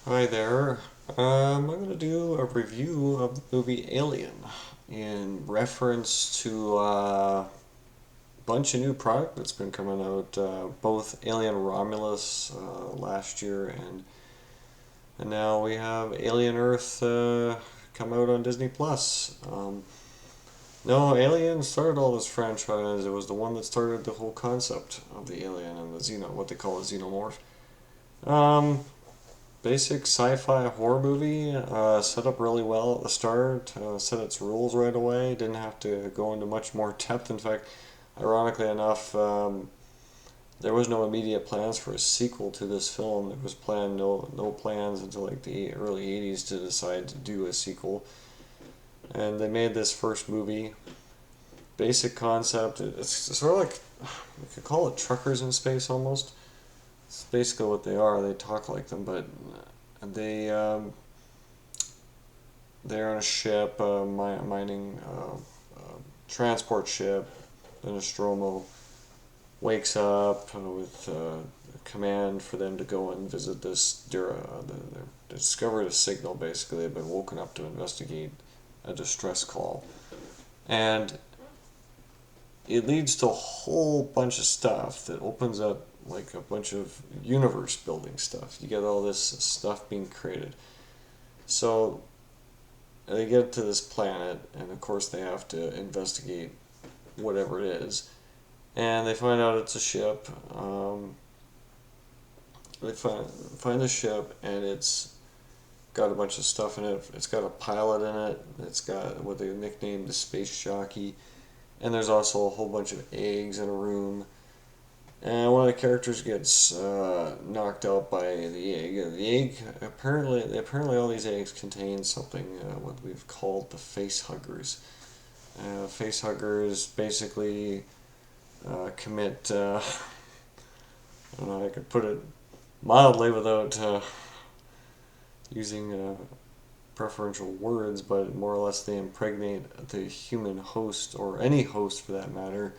Hi there. I'm going to do a review of the movie Alien in reference to a bunch of new product that's been coming out, both Alien Romulus last year and now we have Alien Earth come out on Disney Plus. No, Alien started all this franchise. It was the one that started the whole concept of the alien and the what they call a xenomorph. Um, Basic sci-fi horror movie, set up really well at the start, set its rules right away, didn't have to go into much more depth. In fact, ironically enough, there was no immediate plans for a sequel to this film. There was no plans until like the early 80s to decide to do a sequel. And they made this first movie. Basic concept, it's sort of like, we could call it truckers in space almost. It's basically what they are. They talk like them, but they they're on a ship, mining transport ship. The Nostromo wakes up with a command for them to go and visit this. They discovered a signal. Basically, they've been woken up to investigate a distress call, and it leads to a whole bunch of stuff that opens up like a bunch of universe building stuff. You get all this stuff being created. So they get to this planet, and of course they have to investigate whatever it is. And they find out it's a ship. They find the ship, and it's got a bunch of stuff in it. It's got a pilot in it. It's got what they nicknamed the space jockey. And there's also a whole bunch of eggs in a room. And one of the characters gets knocked out by the egg. The egg apparently all these eggs contain something what we've called the face huggers. Face huggers basically commit. I don't know. I could put it mildly without using preferential words, but more or less they impregnate the human host or any host for that matter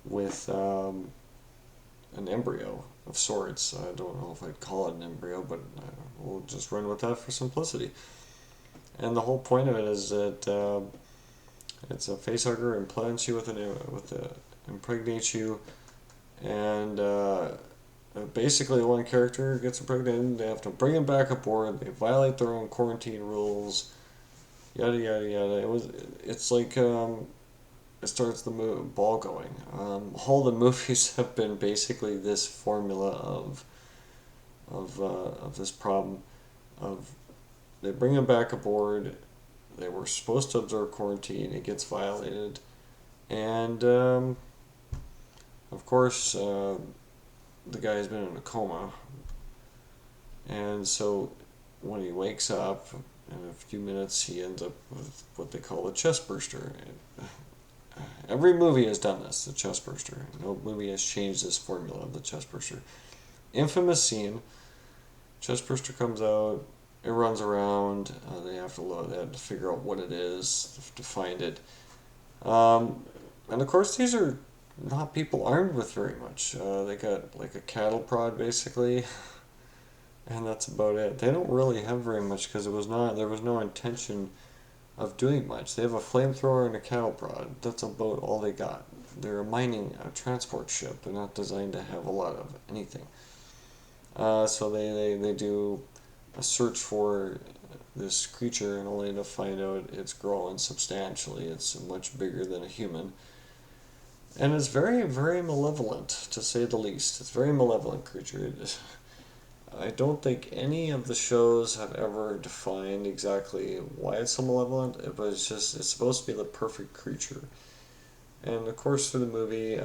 with an embryo of sorts. I don't know if I'd call it an embryo, but we'll just run with that for simplicity. And the whole point of it is that it's a facehugger, implants you impregnates you, and basically one character gets impregnated. They have to bring him back aboard. They violate their own quarantine rules. Yada yada yada. It's like it starts the ball going. All the movies have been basically this formula of this problem of they bring him back aboard. They were supposed to observe quarantine. It gets violated, and of course the guy's been in a coma, and so when he wakes up in a few minutes, he ends up with what they call a chest burster. Every movie has done this, the chest burster. No movie has changed this formula of the chest burster. Infamous scene. Chest burster comes out. It runs around. They have to figure out what it is to find it. And of course, these are not people armed with very much. They got like a cattle prod basically, and that's about it. They don't really have very much because there was no intention of doing much. They have a flamethrower and a cattle prod. That's about all they got. They're mining a transport ship. They're not designed to have a lot of anything. So they do a search for this creature and only to find out it's growing substantially. It's much bigger than a human. And it's very, very malevolent, to say the least. It's a very malevolent creature. I don't think any of the shows have ever defined exactly why it's so malevolent, but it's supposed to be the perfect creature. And of course, through the movie,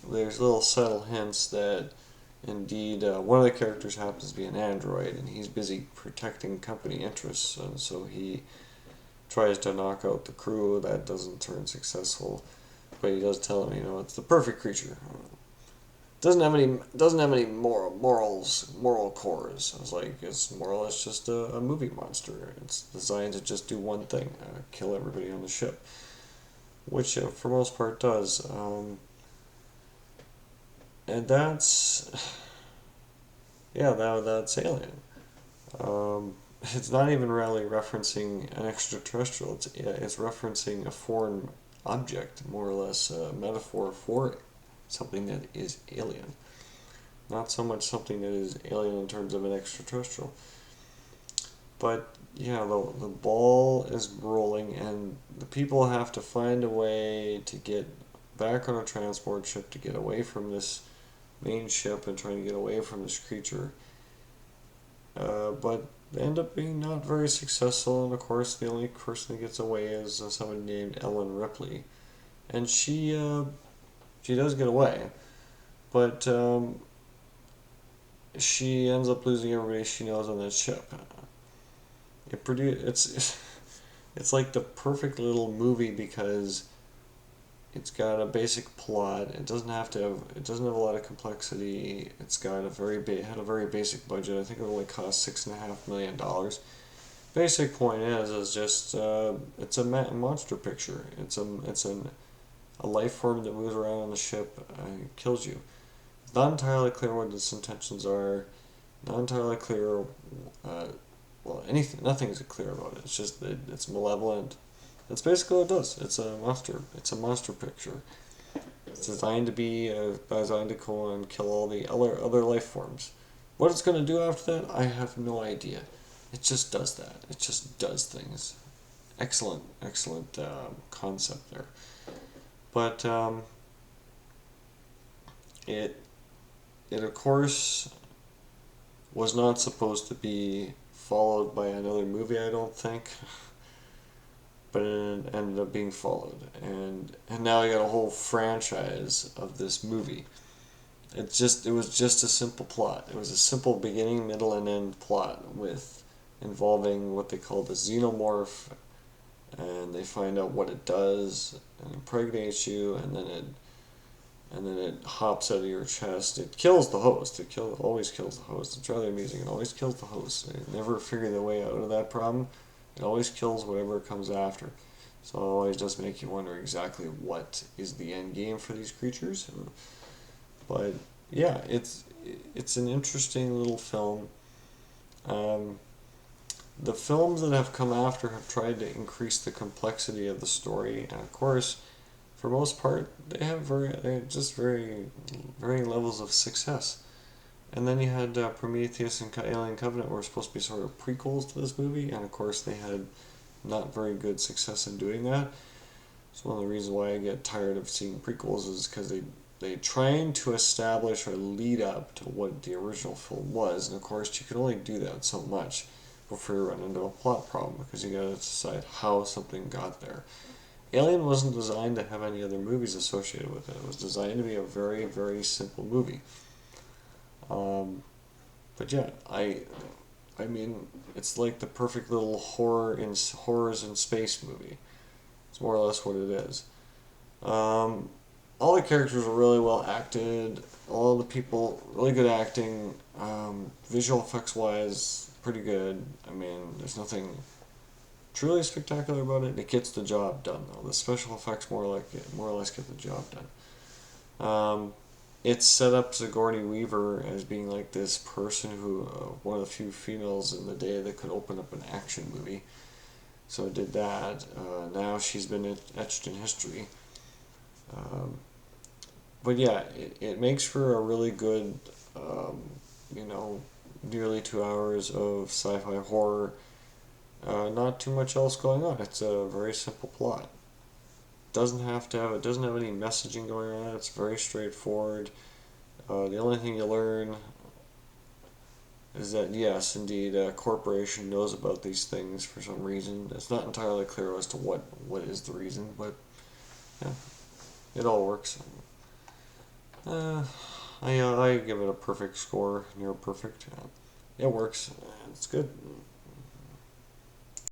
there's little subtle hints that indeed one of the characters happens to be an android, and he's busy protecting company interests, and so he tries to knock out the crew. That doesn't turn successful, but he does tell him, it's the perfect creature. Doesn't have any moral cores. I was like, it's more or less just a movie monster. It's designed to just do one thing: kill everybody on the ship, which for most part does. And that's Yeah, that's Alien. It's not even really referencing an extraterrestrial. It's referencing a foreign object, more or less a metaphor for something that is alien. Not so much something that is alien in terms of an extraterrestrial. But yeah, the ball is rolling, and the people have to find a way to get back on a transport ship to get away from this main ship and trying to get away from this creature. But they end up being not very successful, and of course, the only person that gets away is someone named Ellen Ripley, and she does get away, but she ends up losing everybody she knows on that ship. It's like the perfect little movie because it's got a basic plot. It doesn't have a lot of complexity. It's got had a very basic budget. I think it only cost $6.5 million. Basic point is just it's a monster picture. A life form that moves around on the ship and kills you. It's not entirely clear what its intentions are. Not entirely clear. Uh, well, anything. Nothing is clear about it. It's just that it's malevolent. That's basically what it does. It's a monster. It's a monster picture. It's designed to go and kill all the other life forms. What it's gonna do after that, I have no idea. It just does that. It just does things. Excellent concept there. But it it of course was not supposed to be followed by another movie. I don't think. But it ended up being followed, and now I got a whole franchise of this movie. It was just a simple plot. It was a simple beginning, middle, and end plot with involving what they call the xenomorph, and they find out what it does and impregnates you, and then it hops out of your chest. It kills the host. Always kills the host. It's rather amusing. It always kills the host. They never figure the way out of that problem. It always kills whatever comes after. So it always does make you wonder exactly what is the end game for these creatures. But yeah, it's an interesting little film. Um, the films that have come after have tried to increase the complexity of the story, and of course, for most part, they have just varying levels of success. And then you had Prometheus and Alien Covenant were supposed to be sort of prequels to this movie, and of course they had not very good success in doing that. It's one of the reasons why I get tired of seeing prequels is because they trying to establish or lead up to what the original film was, and of course you can only do that so much before you run into a plot problem because you gotta decide how something got there. Alien wasn't designed to have any other movies associated with it. It was designed to be a very simple movie. Um, but yeah, I mean, it's like the perfect little horrors in space movie. It's more or less what it is. Um, all the characters were really well acted. All the people, really good acting. Visual effects wise, pretty good. I mean, there's nothing truly spectacular about it. It gets the job done though. The special effects more or less get the job done. It's set up Sigourney Weaver as being like this person who, one of the few females in the day that could open up an action movie. So it did that. Now she's been etched in history. Um, but yeah, it makes for a really good, um, you know, nearly 2 hours of sci-fi horror. Not too much else going on. It's a very simple plot. It doesn't have any messaging going on. It's very straightforward. The only thing you learn is that yes, indeed, a corporation knows about these things for some reason. It's not entirely clear as to what is the reason, but yeah, it all works. Uh, I give it a perfect score, near perfect. It works. It's good.